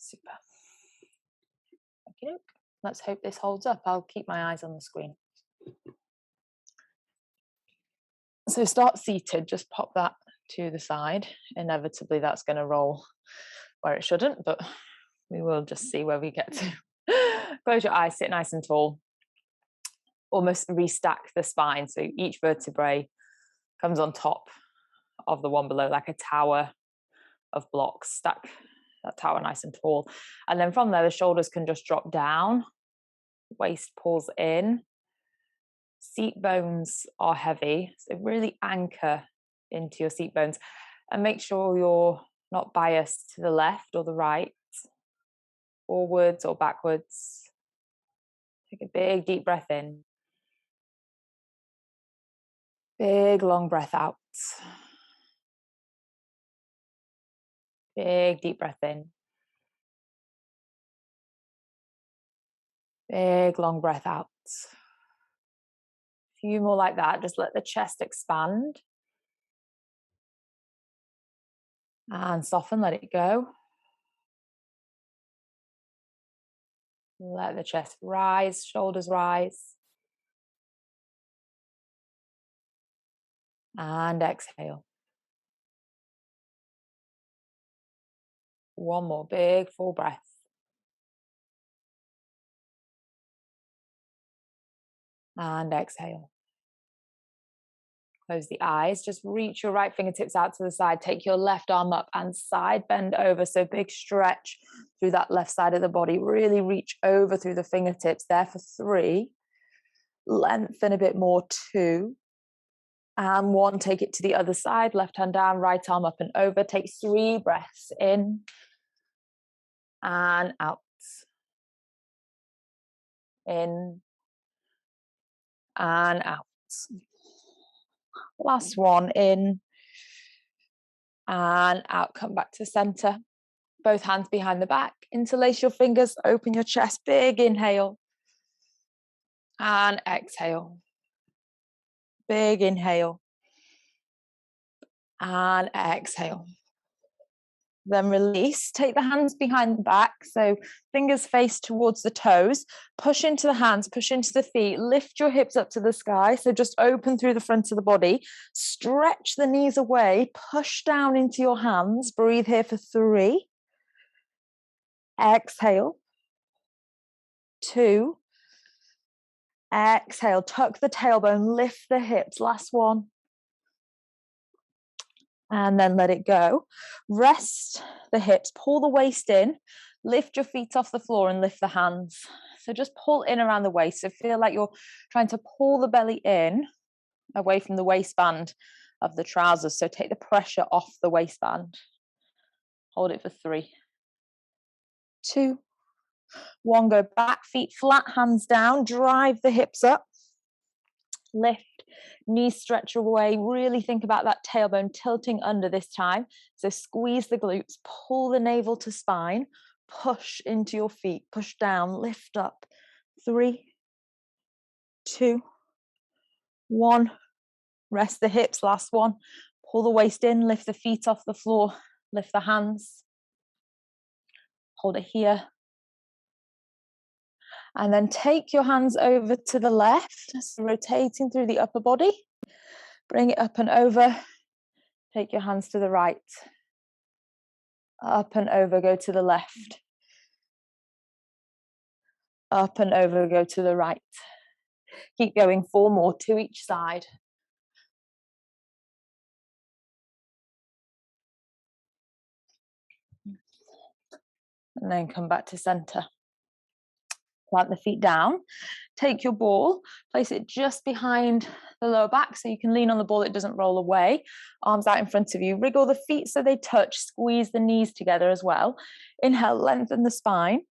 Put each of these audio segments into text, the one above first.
Super. Okay, let's hope this holds up. I'll keep my eyes on the screen. So start seated, just pop that to the side. Inevitably that's going to roll where it shouldn't, but we will just see where we get to. Close your eyes, sit nice and tall. Almost restack the spine, so each vertebrae comes on top of the one below, like a tower of blocks. Stack that tower nice and tall, and then from there the shoulders can just drop down, waist pulls in, seat bones are heavy, so really anchor into your seat bones and make sure you're not biased to the left or the right, forwards or backwards. Take a big deep breath in, big long breath out, big deep breath in, big long breath out. A few more like that. Just let the chest expand and soften, let it go. Let the chest rise, shoulders rise. And exhale. One more big full breath. And exhale. Close the eyes, just reach your right fingertips out to the side, take your left arm up and side bend over, so big stretch through that left side of the body, really reach over through the fingertips there for 3, lengthen a bit more, 2, and 1, take it to the other side, left hand down, right arm up and over, take 3 breaths in and out, in and out. Last one, in and out. Come back to center. Both hands behind the back. Interlace your fingers. Open your chest. Big inhale. And exhale. Big inhale. And exhale. Then release. Take the hands behind the back. So fingers face towards the toes. Push into the hands, push into the feet. Lift your hips up to the sky. So just open through the front of the body. Stretch the knees away. Push down into your hands. Breathe here for 3. Exhale. 2. Exhale. Tuck the tailbone. Lift the hips. Last one. And then let it go. Rest the hips, pull the waist in, lift your feet off the floor and lift the hands. So just pull in around the waist. So feel like you're trying to pull the belly in away from the waistband of the trousers. So take the pressure off the waistband. Hold it for 3, 2, 1. Go back, feet flat, hands down, drive the hips up. Lift, knees stretch away. Really think about that tailbone tilting under this time. So squeeze the glutes, pull the navel to spine, push into your feet, push down, lift up. 3, 2, 1. Rest the hips, last one. Pull the waist in, lift the feet off the floor, lift the hands. Hold it here. And then take your hands over to the left, so rotating through the upper body. Bring it up and over. Take your hands to the right. Up and over, go to the left. Up and over, go to the right. Keep going, 4 more, 2 each side. And then come back to center. Plant the feet down. Take your ball, place it just behind the lower back so you can lean on the ball, it doesn't roll away. Arms out in front of you. Wriggle the feet so they touch. Squeeze the knees together as well. Inhale, lengthen the spine.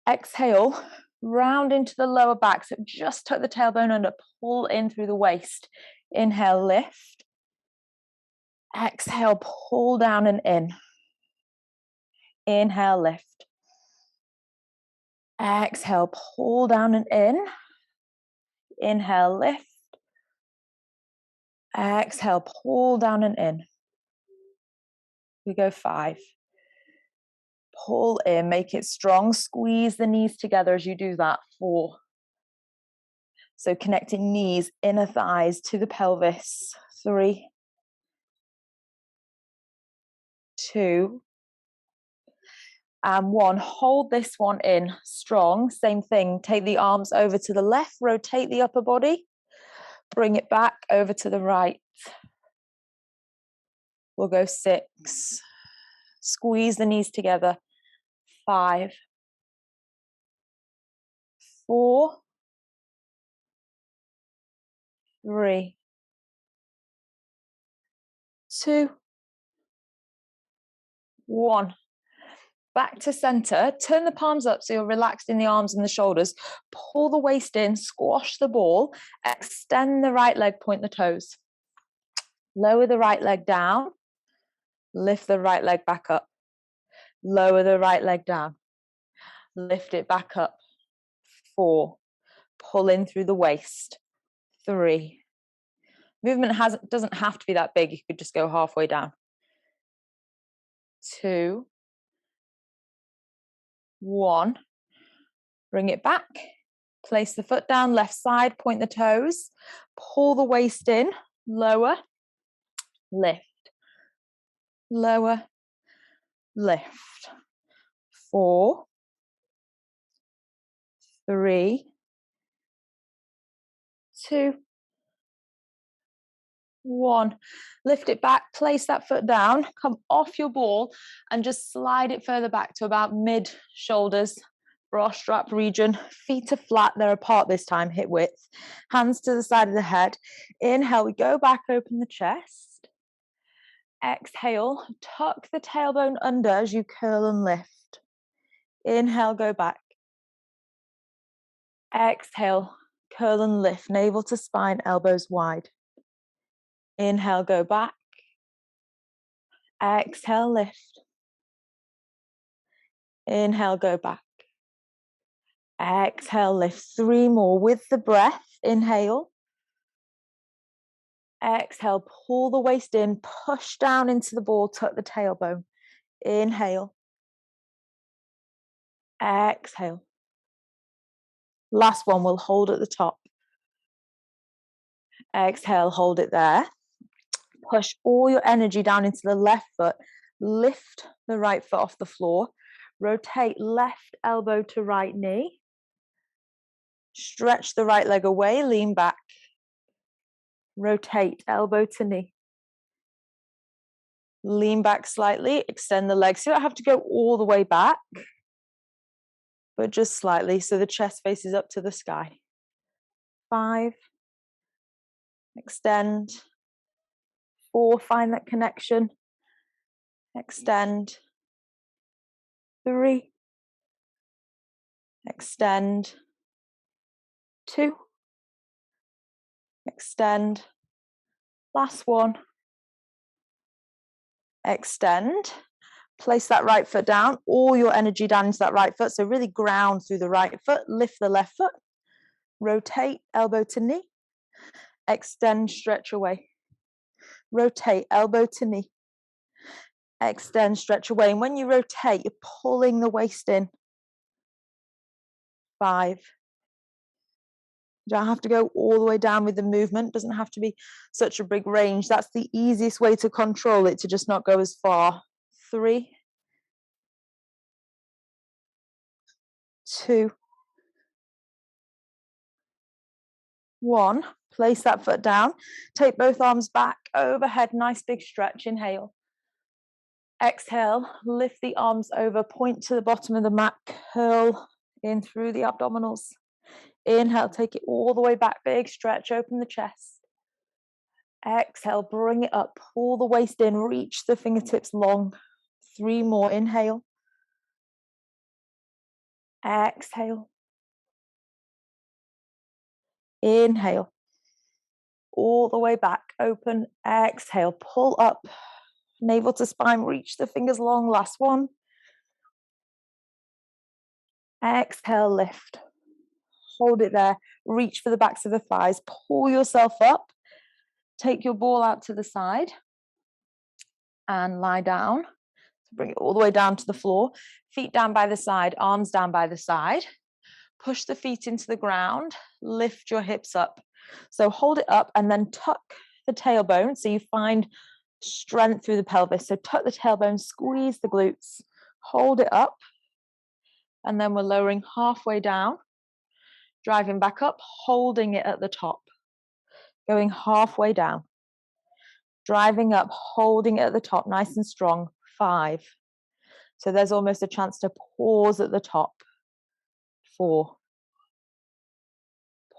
Exhale, round into the lower back. So just tuck the tailbone under, pull in through the waist. Inhale, lift. Exhale, pull down and in. Inhale, lift. Exhale, pull down and in. Inhale, lift. Exhale, pull down and in. We go 5. Pull in, make it strong. Squeeze the knees together as you do that. 4. So connecting knees, inner thighs to the pelvis. 3, 2, and 1. Hold this one in strong. Same thing. Take the arms over to the left, rotate the upper body, bring it back over to the right. We'll go 6. Squeeze the knees together. 5, 4, 3, 2, 1. Back to center. Turn the palms up so you're relaxed in the arms and the shoulders. Pull the waist in, squash the ball. Extend the right leg, point the toes. Lower the right leg down. Lift the right leg back up. Lower the right leg down. Lift it back up. 4. Pull in through the waist. 3. Movement doesn't have to be that big. You could just go halfway down. 2, 1. Bring it back. Place the foot down, left side, point the toes. Pull the waist in. Lower. Lift. Lower. Lift. 4, 3, 2, 1. Lift it back, place that foot down, come off your ball and just slide it further back to about mid shoulders, bra strap region. Feet are flat, they're apart this time, hip width. Hands to the side of the head. Inhale, we go back, open the chest. Exhale, tuck the tailbone under as you curl and lift. Inhale, go back. Exhale, curl and lift, navel to spine, elbows wide. Inhale, go back. Exhale, lift. Inhale, go back. Exhale, lift. 3 more with the breath. Inhale. Exhale, pull the waist in, push down into the ball, tuck the tailbone. Inhale. Exhale. Last one, we'll hold at the top. Exhale, hold it there. Push all your energy down into the left foot. Lift the right foot off the floor. Rotate left elbow to right knee. Stretch the right leg away, lean back. Rotate elbow to knee. Lean back slightly, extend the legs. You don't have to go all the way back, but just slightly so the chest faces up to the sky. 5. Extend. 4. Find that connection. Extend. 3. Extend. 2. Extend. Last one. Extend. Place that right foot down, all your energy down into that right foot. So really ground through the right foot, lift the left foot, rotate elbow to knee, extend, stretch away. Rotate elbow to knee, extend, stretch away. And when you rotate, you're pulling the waist in. 5. You don't have to go all the way down with the movement. It doesn't have to be such a big range. That's the easiest way to control it, to just not go as far. 3, 2, 1. Place that foot down. Take both arms back overhead. Nice big stretch. Inhale. Exhale. Lift the arms over. Point to the bottom of the mat. Curl in through the abdominals. Inhale. Take it all the way back. Big stretch. Open the chest. Exhale. Bring it up. Pull the waist in. Reach the fingertips long. 3 more. Inhale. Exhale. Inhale. All the way back. Open. Exhale. Pull up. Navel to spine. Reach the fingers long. Last one. Exhale. Lift. Hold it there. Reach for the backs of the thighs. Pull yourself up. Take your ball out to the side and lie down. Bring it all the way down to the floor. Feet down by the side, arms down by the side. Push the feet into the ground. Lift your hips up. So hold it up and then tuck the tailbone so you find strength through the pelvis. So tuck the tailbone, squeeze the glutes, hold it up. And then we're lowering halfway down, driving back up, holding it at the top. Going halfway down, driving up, holding it at the top, nice and strong. 5. So there's almost a chance to pause at the top. 4.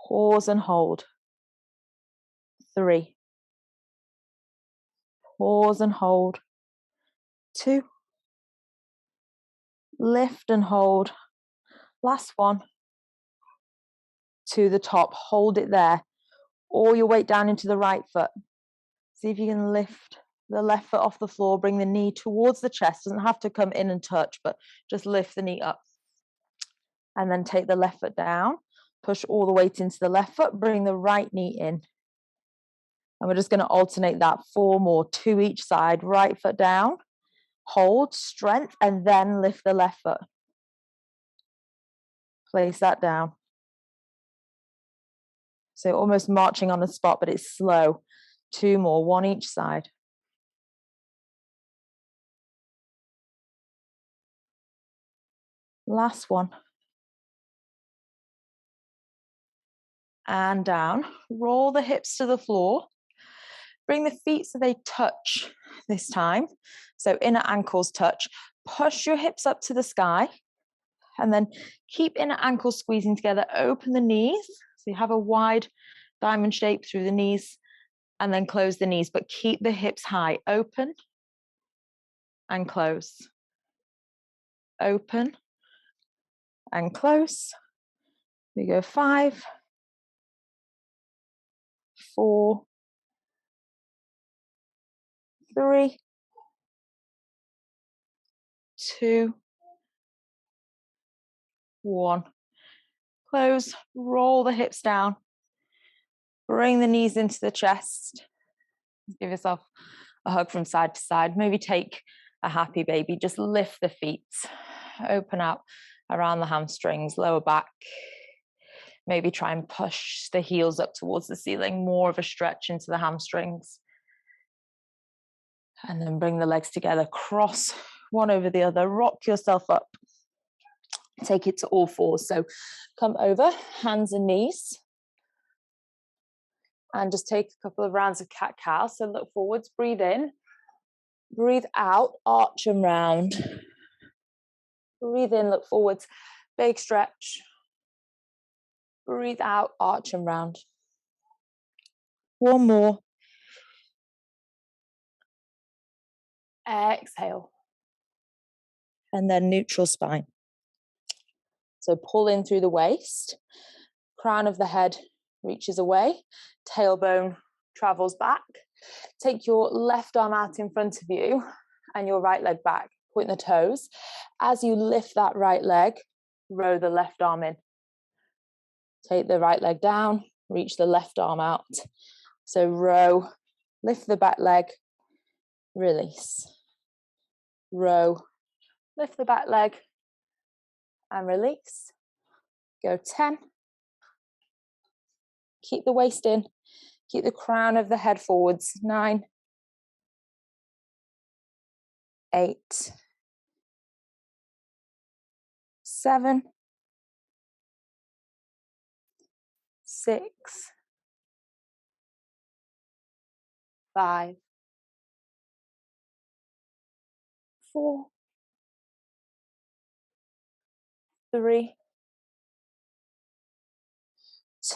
Pause and hold. 3. Pause and hold. 2. Lift and hold. Last one. To the top. Hold it there. All your weight down into the right foot. See if you can lift the left foot off the floor. Bring the knee towards the chest. Doesn't have to come in and touch, but just lift the knee up. And then take the left foot down. Push all the weight into the left foot. Bring the right knee in. And we're just going to alternate that. 4 more. 2 each side. Right foot down. Hold, strength, and then lift the left foot. Place that down. So almost marching on the spot, but it's slow. 2 more. 1 each side. Last one. And down. Roll the hips to the floor. Bring the feet so they touch this time. So inner ankles touch. Push your hips up to the sky. And then keep inner ankles squeezing together. Open the knees. So you have a wide diamond shape through the knees. And then close the knees. But keep the hips high. Open and close. Open and close. We go 5, 4, 3, 2, 1. Close, roll the hips down. Bring the knees into the chest. Give yourself a hug from side to side. Maybe take a happy baby. Just lift the feet. Open out around the hamstrings, lower back. Maybe try and push the heels up towards the ceiling. More of a stretch into the hamstrings. And then bring the legs together. Cross one over the other. Rock yourself up. Take it to all 4s. So come over, hands and knees. And just take a couple of rounds of cat-cow. So look forwards, breathe in. Breathe out, arch and round. Breathe in, look forwards, big stretch. Breathe out, arch and round. 1 more. Exhale. And then neutral spine. So pull in through the waist. Crown of the head reaches away. Tailbone travels back. Take your left arm out in front of you and your right leg back. Point the toes. As you lift that right leg, row the left arm in. Take the right leg down, reach the left arm out. So row, lift the back leg, release. Row, lift the back leg and release. Go 10. Keep the waist in. Keep the crown of the head forwards. 9, 8, 7, 6, 5, 4, 3,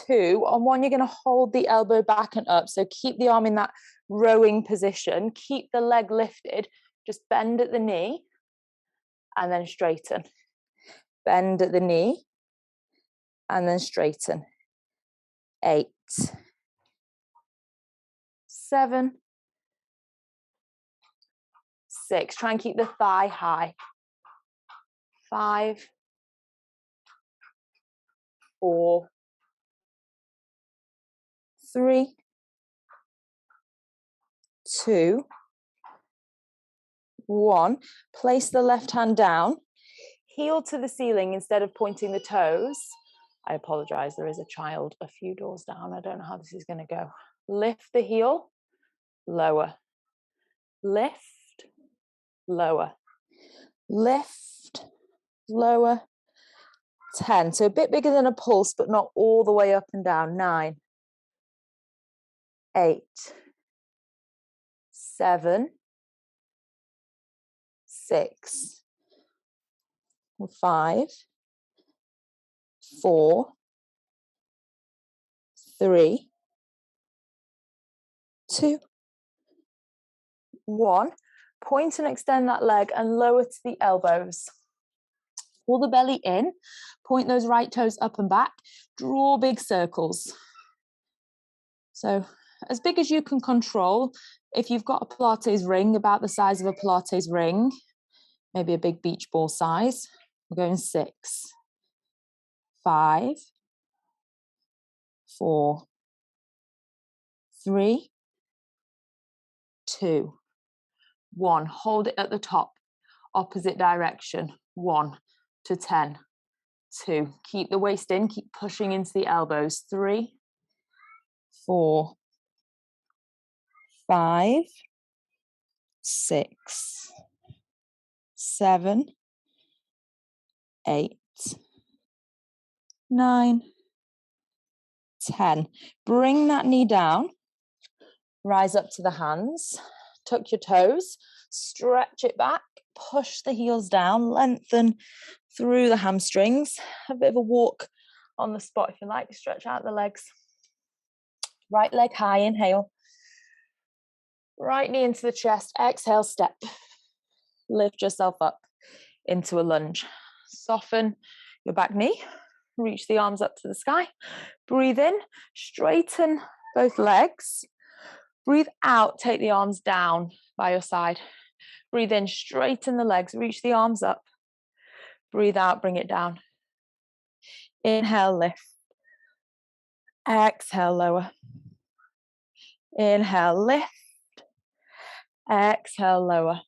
2. On 1, you're going to hold the elbow back and up. So keep the arm in that rowing position. Keep the leg lifted. Just bend at the knee and then straighten. Bend at the knee and then straighten. 8, 7, 6. Try and keep the thigh high. 5, 4, 3, 2, 1. Place the left hand down, heel to the ceiling instead of pointing the toes. I apologize, there is a child a few doors down. I don't know how this is going to go. Lift the heel, lower. Lift, lower. Lift, lower. 10. So a bit bigger than a pulse, but not all the way up and down. 9, 8, 7, 6, 5, 4, 3, 2, 1. Point and extend that leg and lower to the elbows. Pull the belly in, point those right toes up and back, draw big circles. So as big as you can control. If you've got a Pilates ring about the size of a Pilates ring, maybe a big beach ball size, we're going 6, 5, 4, 3, 2, 1. Hold it at the top, opposite direction. 1 to 10, 2. Keep the waist in, keep pushing into the elbows. 3, 4, 5, 6, 7, 8, 9, 10. Bring that knee down, rise up to the hands, tuck your toes, stretch it back, push the heels down, lengthen through the hamstrings. A bit of a walk on the spot if you like, stretch out the legs. Right leg high, inhale. Right knee into the chest, exhale, step. Lift yourself up into a lunge. Soften your back knee, reach the arms up to the sky. Breathe in, straighten both legs. Breathe out, take the arms down by your side. Breathe in, straighten the legs, reach the arms up. Breathe out, bring it down. Inhale, lift. Exhale, lower. Inhale, lift. Exhale, lower.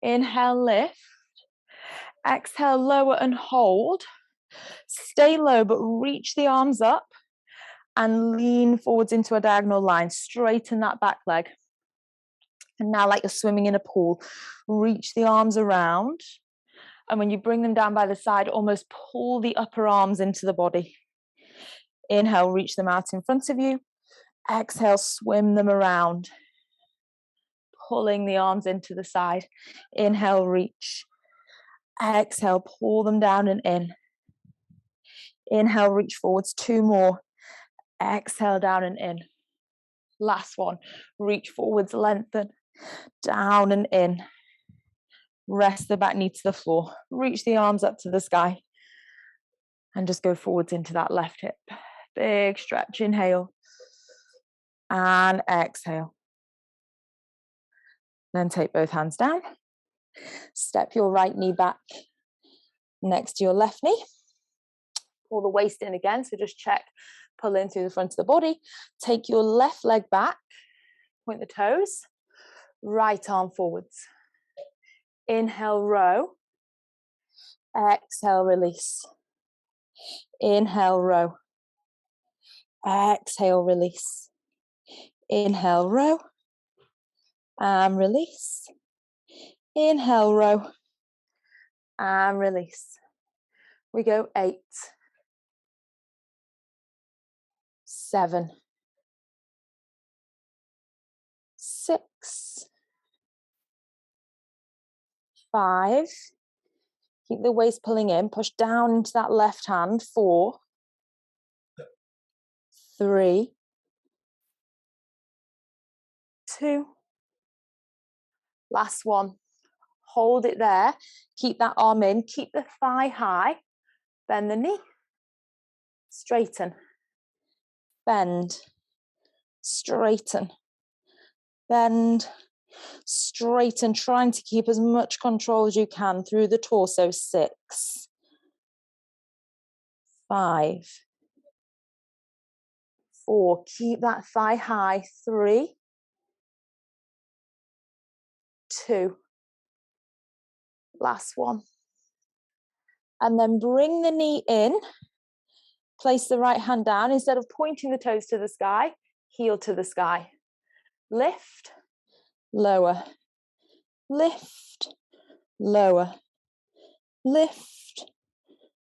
Inhale, lift. Exhale, lower and hold. Stay low, but reach the arms up and lean forwards into a diagonal line. Straighten that back leg. And now, like you're swimming in a pool, reach the arms around. And when you bring them down by the side, almost pull the upper arms into the body. Inhale, reach them out in front of you. Exhale, swim them around. Pulling the arms into the side. Inhale, reach. Exhale, pull them down and in. Inhale, reach forwards. 2 more. Exhale, down and in. Last one. Reach forwards, lengthen. Down and in. Rest the back knee to the floor. Reach the arms up to the sky. And just go forwards into that left hip. Big stretch. Inhale. And exhale. Then take both hands down. Step your right knee back next to your left knee. Pull the waist in again. So just check, pull in through the front of the body. Take your left leg back. Point the toes. Right arm forwards. Inhale, row. Exhale, release. Inhale, row. Exhale, release. Inhale, row. And release. Inhale, row. And release. We go 8, 7, 6, 5. Keep the waist pulling in. Push down into that left hand. 4, 3, 2. Last one. Hold it there. Keep that arm in. Keep the thigh high. Bend the knee. Straighten. Bend. Straighten. Bend. Straighten. Trying to keep as much control as you can through the torso. 6, 5, 4. Keep that thigh high. 3, 2. Last one. And then bring the knee in. Place the right hand down. Instead of pointing the toes to the sky, heel to the sky. Lift, lower, lift, lower, lift,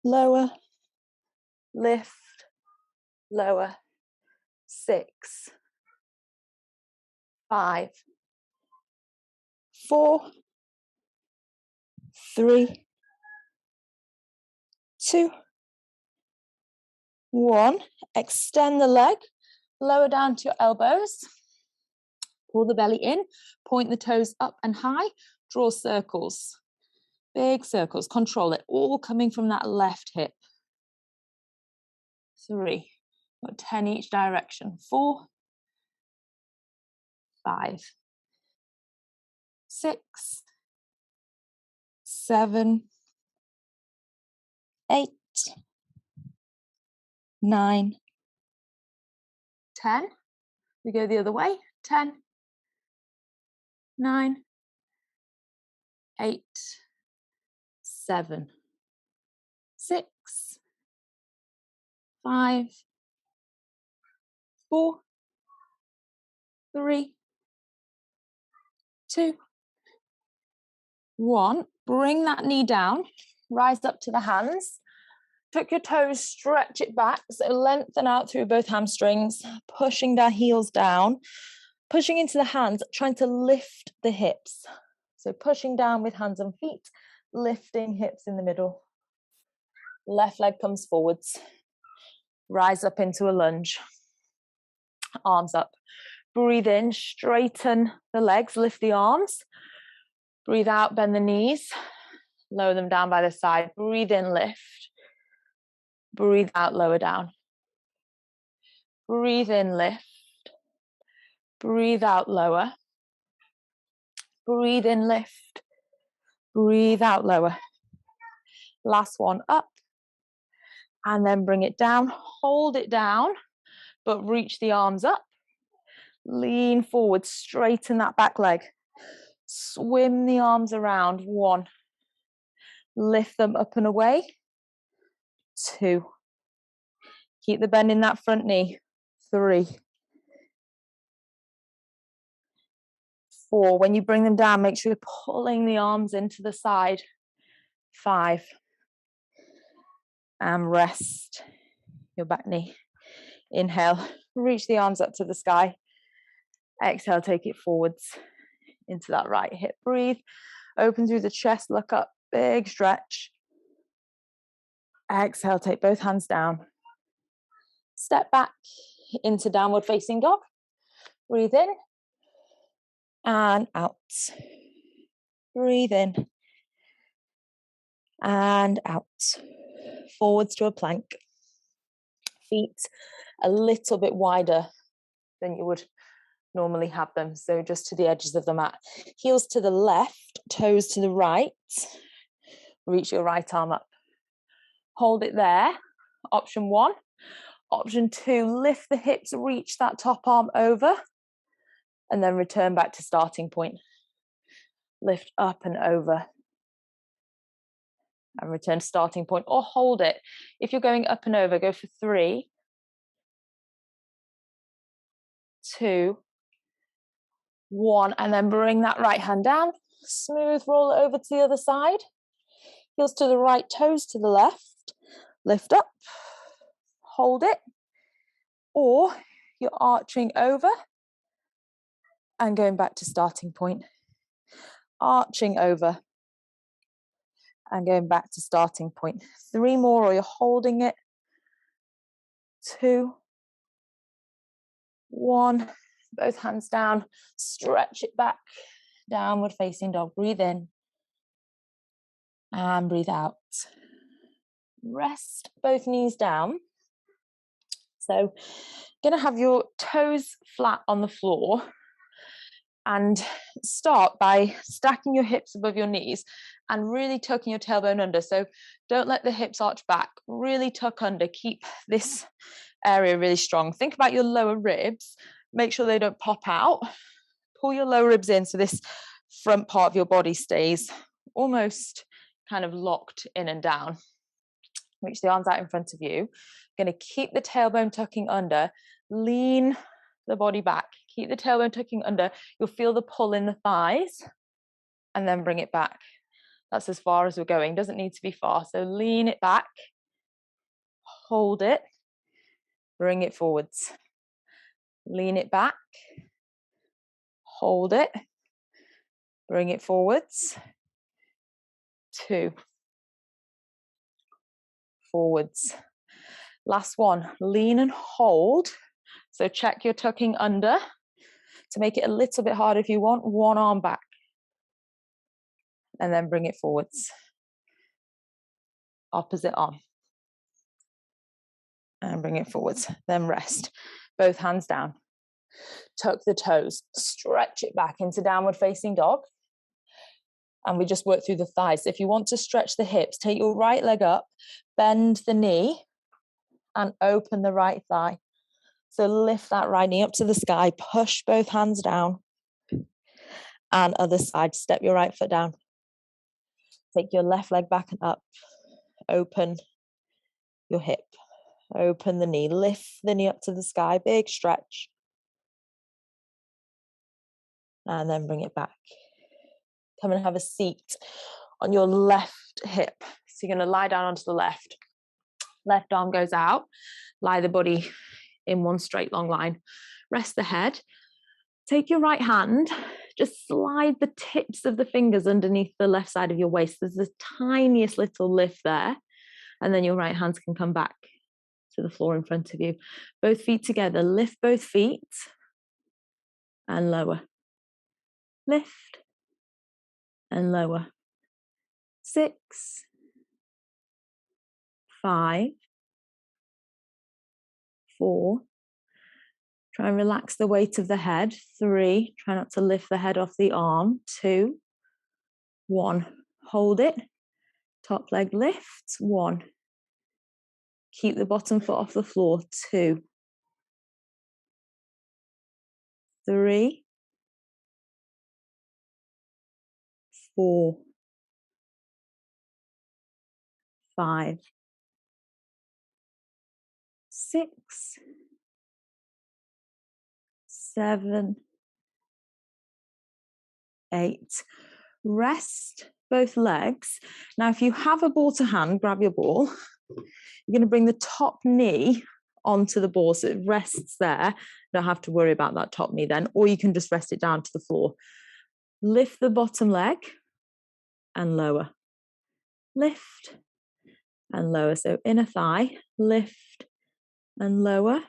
lower, lift, lower. 6, 5, 4, 3, 2, 1. Extend the leg, lower down to your elbows. Pull the belly in, point the toes up and high, draw circles, big circles, control it, all coming from that left hip. 3, got 10 each direction. 4, 5, 6, 7, 8, 9, 10. We go the other way. 10, 9, 8, 7, 6, 5, 4, 3, 2, 1. Bring that knee down, rise up to the hands. Tuck your toes, stretch it back, so lengthen out through both hamstrings, pushing the heels down, pushing into the hands, trying to lift the hips. So pushing down with hands and feet, lifting hips in the middle. Left leg comes forwards. Rise up into a lunge. Arms up. Breathe in, straighten the legs, lift the arms. Breathe out, bend the knees. Lower them down by the side. Breathe in, lift. Breathe out, lower down. Breathe in, lift. Breathe out, lower. Breathe in, lift. Breathe out, lower. Last one, up. And then bring it down. Hold it down, but reach the arms up. Lean forward, straighten that back leg. Swim the arms around. 1. Lift them up and away. 2. Keep the bend in that front knee. 3. 4. When you bring them down, make sure you're pulling the arms into the side. 5. And rest your back knee. Inhale, reach the arms up to the sky. Exhale, take it forwards into that right hip. Breathe, open through the chest, look up, big stretch. Exhale, take both hands down. Step back into downward facing dog. Breathe in and out. Breathe in and out. Forwards to a plank. Feet a little bit wider than you would normally have them, so just to the edges of the mat. Heels to the left, toes to the right. Reach your right arm up. Hold it there. Option 1. Option 2, lift the hips, reach that top arm over, and then return back to starting point. Lift up and over. And return to starting point, or hold it. If you're going up and over, go for 3, 2, 1, and then bring that right hand down. Smooth roll it over to the other side. Heels to the right, toes to the left. Lift up, hold it, or you're arching over and going back to starting point. Arching over and going back to starting point. 3 more, or you're holding it. 2, 1, both hands down, stretch it back, downward facing dog. Breathe in and breathe out. Rest both knees down. So you're gonna have your toes flat on the floor and start by stacking your hips above your knees and really tucking your tailbone under. So don't let the hips arch back, really tuck under, keep this area really strong. Think about your lower ribs, make sure they don't pop out. Pull your lower ribs in so this front part of your body stays almost kind of locked in and down. Reach the arms out in front of you. Going to keep the tailbone tucking under. Lean the body back. Keep the tailbone tucking under. You'll feel the pull in the thighs and then bring it back. That's as far as we're going. Doesn't need to be far. So lean it back. Hold it. Bring it forwards. Lean it back. Hold it. Bring it forwards. 2. Forwards. Last one. Lean and hold. So check you're tucking under. To make it a little bit harder if you want, one arm back. And then bring it forwards. Opposite arm. And bring it forwards. Then rest. Both hands down. Tuck the toes. Stretch it back into downward facing dog. And we just work through the thighs. If you want to stretch the hips, take your right leg up, bend the knee, and open the right thigh. So lift that right knee up to the sky, push both hands down. And other side, step your right foot down. Take your left leg back and up. Open your hip. Open the knee. Lift the knee up to the sky. Big stretch. And then bring it back. Come and have a seat on your left hip. So you're going to lie down onto the left. Left arm goes out. Lie the body in one straight long line. Rest the head. Take your right hand. Just slide the tips of the fingers underneath the left side of your waist. There's the tiniest little lift there. And then your right hands can come back to the floor in front of you. Both feet together. Lift both feet. And lower. Lift. And lower. 6, 5, 4. Try and relax the weight of the head. 3. Try not to lift the head off the arm. 2, 1. Hold it. Top leg lifts. 1. Keep the bottom foot off the floor. 2, 3, 4, 5, 6, 7, 8. Rest both legs. Now, if you have a ball to hand, grab your ball. You're going to bring the top knee onto the ball so it rests there. Don't have to worry about that top knee then, or you can just rest it down to the floor. Lift the bottom leg and lower. Lift and lower. So inner thigh, lift and lower,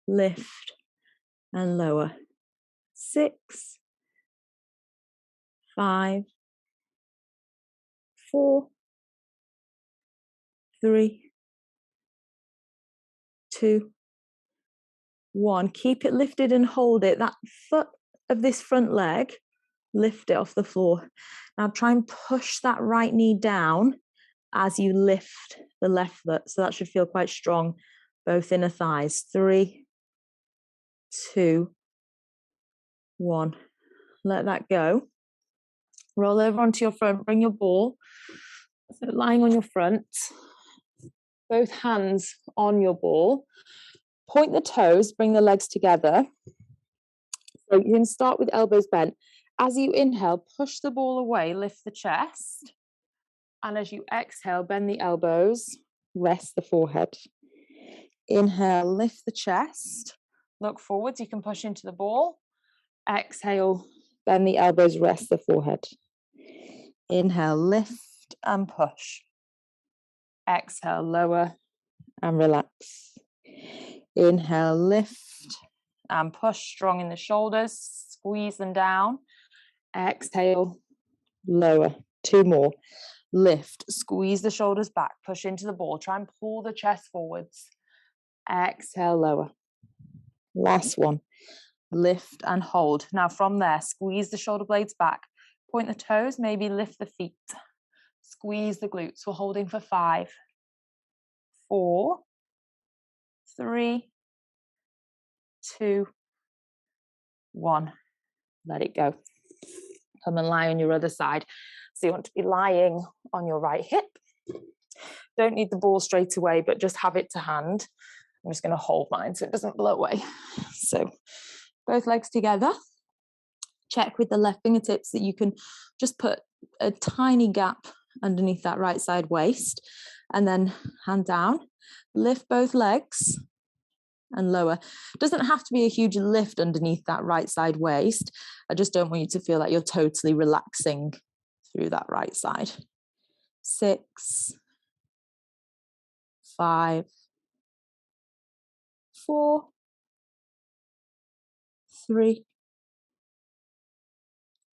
lift and lower. 6, 5, 4, 3, 2, 1. Keep it lifted and hold it. That foot of this front leg, lift it off the floor. Now try and push that right knee down as you lift the left foot. So that should feel quite strong, both inner thighs. 3, 2, 1. Let that go. Roll over onto your front. Bring your ball. So lying on your front. Both hands on your ball. Point the toes. Bring the legs together. So you can start with elbows bent. As you inhale, push the ball away. Lift the chest. And as you exhale, bend the elbows. Rest the forehead. Inhale, lift the chest. Look forwards. You can push into the ball. Exhale, bend the elbows, rest the forehead. Inhale, lift and push. Exhale, lower and relax. Inhale, lift and push, strong in the shoulders. Squeeze them down. Exhale, lower. 2 more. Lift, squeeze the shoulders back, push into the ball. Try and pull the chest forwards. Exhale, lower. Last one. Lift and hold. Now from there, squeeze the shoulder blades back. Point the toes, maybe lift the feet. Squeeze the glutes. We're holding for 5, 4, 3, 2, 1. Let it go. Come and lie on your other side. So you want to be lying on your right hip. Don't need the ball straight away, but just have it to hand. I'm just going to hold mine so it doesn't blow away. So both legs together. Check with the left fingertips that you can just put a tiny gap underneath that right side waist, and then hand down, lift both legs and lower. Doesn't have to be a huge lift underneath that right side waist. I just don't want you to feel like you're totally relaxing through that right side. 6, 5, 4, 3,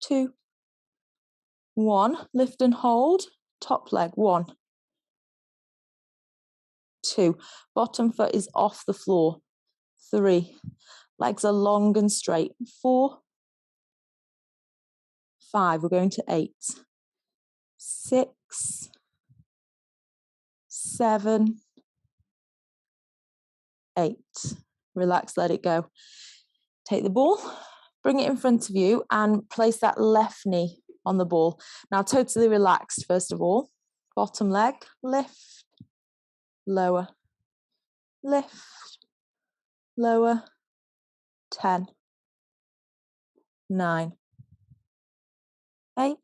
2, 1. Lift and hold. Top leg. 1, 2. Bottom foot is off the floor. 3. Legs are long and straight. 4, 5. We're going to 8, 6, 7, 8. Relax, let it go. Take the ball, bring it in front of you and place that left knee on the ball. Now totally relaxed first of all. Bottom leg, lift, lower, lift, lower. 10, 9, 8,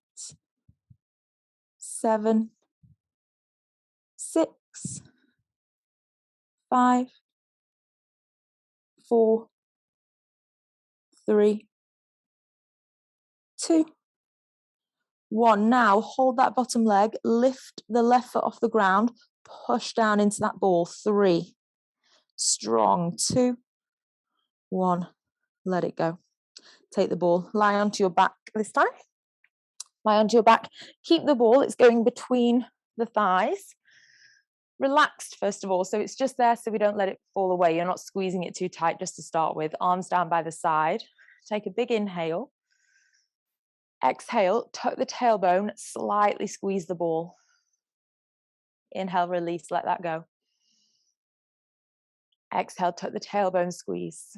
7, 6, 5, 4, 3, 2, 1. Now hold that bottom leg, lift the left foot off the ground, push down into that ball. 3, strong. 2, 1, let it go. Take the ball, lie onto your back this time. Lie onto your back, keep the ball, it's going between the thighs. Relaxed first of all, so it's just there so we don't let it fall away. You're not squeezing it too tight just to start with. Arms down by the side. Take a big inhale. Exhale, tuck the tailbone, slightly squeeze the ball. Inhale, release, let that go. Exhale, tuck the tailbone, squeeze.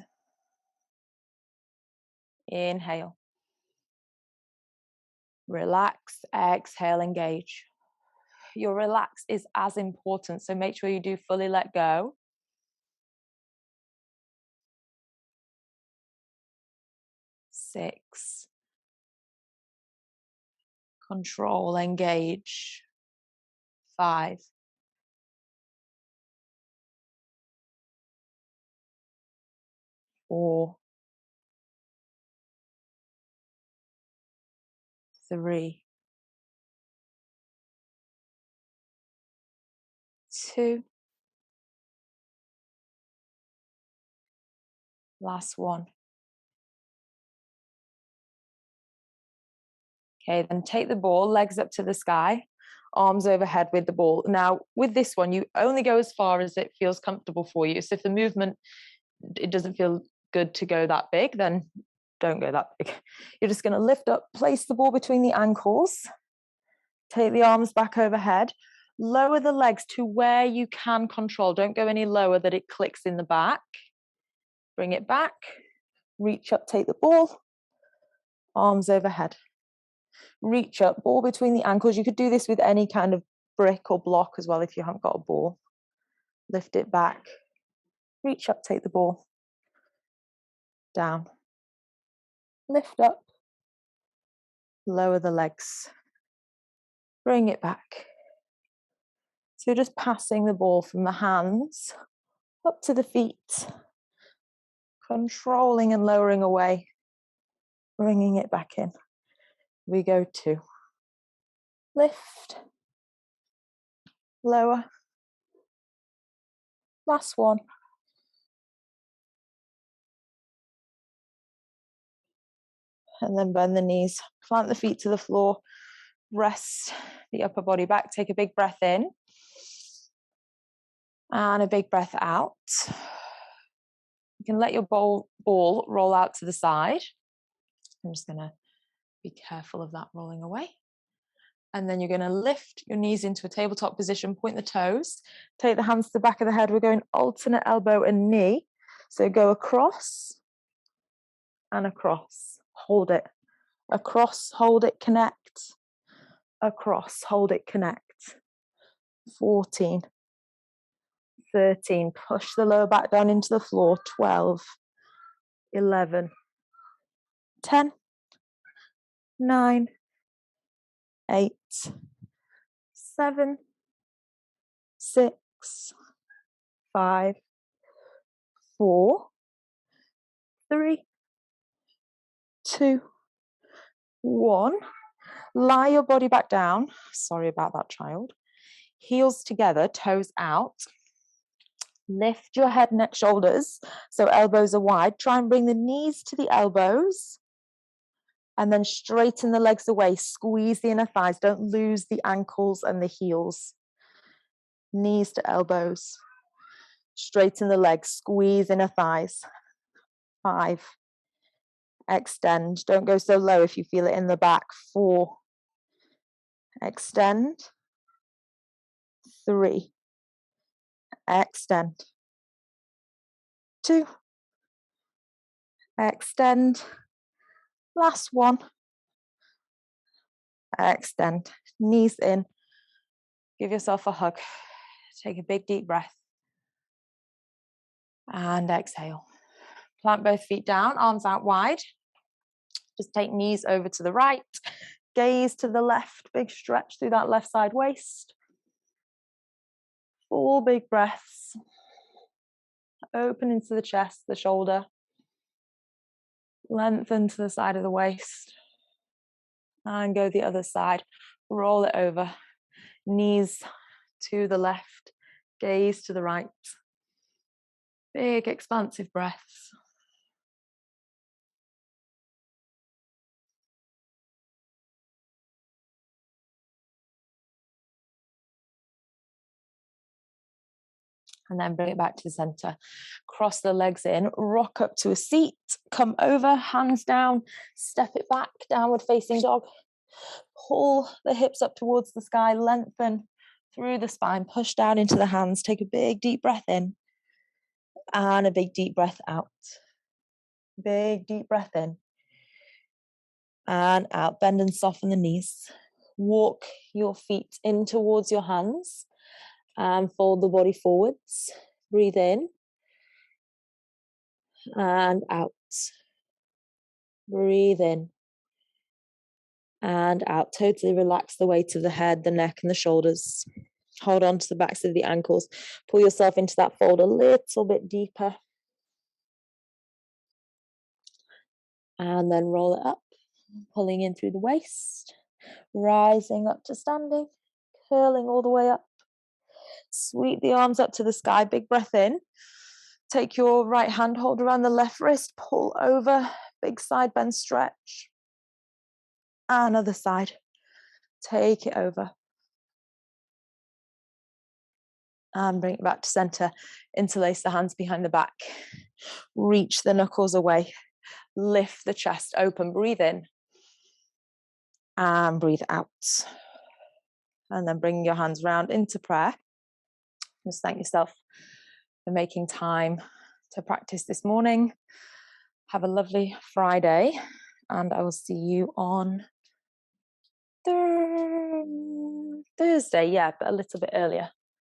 Inhale. Relax, exhale, engage. Your relax is as important, so make sure you do fully let go. 6. Control, engage. 5. 4. 3. 2. Last one. Okay, then take the ball, legs up to the sky, arms overhead with the ball. Now, with this one, you only go as far as it feels comfortable for you. So if the movement, it doesn't feel good to go that big, then don't go that big. You're just going to lift up, place the ball between the ankles, take the arms back overhead, lower the legs to where you can control. Don't go any lower that it clicks in the back. Bring it back, reach up, take the ball, arms overhead. Reach up, ball between the ankles. You could do this with any kind of brick or block as well if you haven't got a ball. Lift it back, reach up, take the ball, down, lift up, lower the legs, bring it back. So you're just passing the ball from the hands up to the feet, controlling and lowering away, bringing it back in. We go 2. Lift, lower, last one. And then bend the knees, plant the feet to the floor, rest the upper body back, take a big breath in and a big breath out. You can let your ball roll out to the side. I'm just going to be careful of that rolling away. And then you're going to lift your knees into a tabletop position, point the toes, take the hands to the back of the head. We're going alternate elbow and knee. So go across and across. Hold it. Across, hold it, connect. Across, hold it, connect. 14. 13. Push the lower back down into the floor. 12. 11. 10. 9. 8. 7. 6. 5. 4. 3. 2. 1. Lie your body back down. Sorry about that, child. Heels together, toes out. Lift your head, neck, shoulders, so elbows are wide. Try and bring the knees to the elbows. And then straighten the legs away. Squeeze the inner thighs. Don't lose the ankles and the heels. Knees to elbows. Straighten the legs. Squeeze inner thighs. 5. Extend. Don't go so low if you feel it in the back. 4. Extend. 3. Extend. 2. Extend. Last one. Extend. Knees in. Give yourself a hug. Take a big deep breath. And exhale. Plant both feet down, arms out wide. Just take knees over to the right. Gaze to the left. Big stretch through that left side waist. 4 big breaths. Open into the chest, the shoulder. Lengthen to the side of the waist. And go the other side. Roll it over. Knees to the left. Gaze to the right. Big expansive breaths. And then bring it back to the center. Cross the legs in, rock up to a seat, come over, hands down, step it back, downward facing dog. Pull the hips up towards the sky, lengthen through the spine, push down into the hands, take a big deep breath in and a big deep breath out. Big deep breath in and out. Bend and soften the knees. Walk your feet in towards your hands and fold the body forwards. Breathe in and out. Breathe in and out. Totally relax the weight of the head, the neck, and the shoulders. Hold on to the backs of the ankles. Pull yourself into that fold a little bit deeper. And then roll it up, pulling in through the waist, rising up to standing, curling all the way up. Sweep the arms up to the sky, big breath in. Take your right hand, hold around the left wrist, pull over, big side bend stretch. And other side, take it over. And bring it back to center. Interlace the hands behind the back. Reach the knuckles away. Lift the chest open, breathe in. And breathe out. And then bring your hands round into prayer. Just thank yourself for making time to practice this morning. Have a lovely Friday, and I will see you on Thursday, yeah, but a little bit earlier.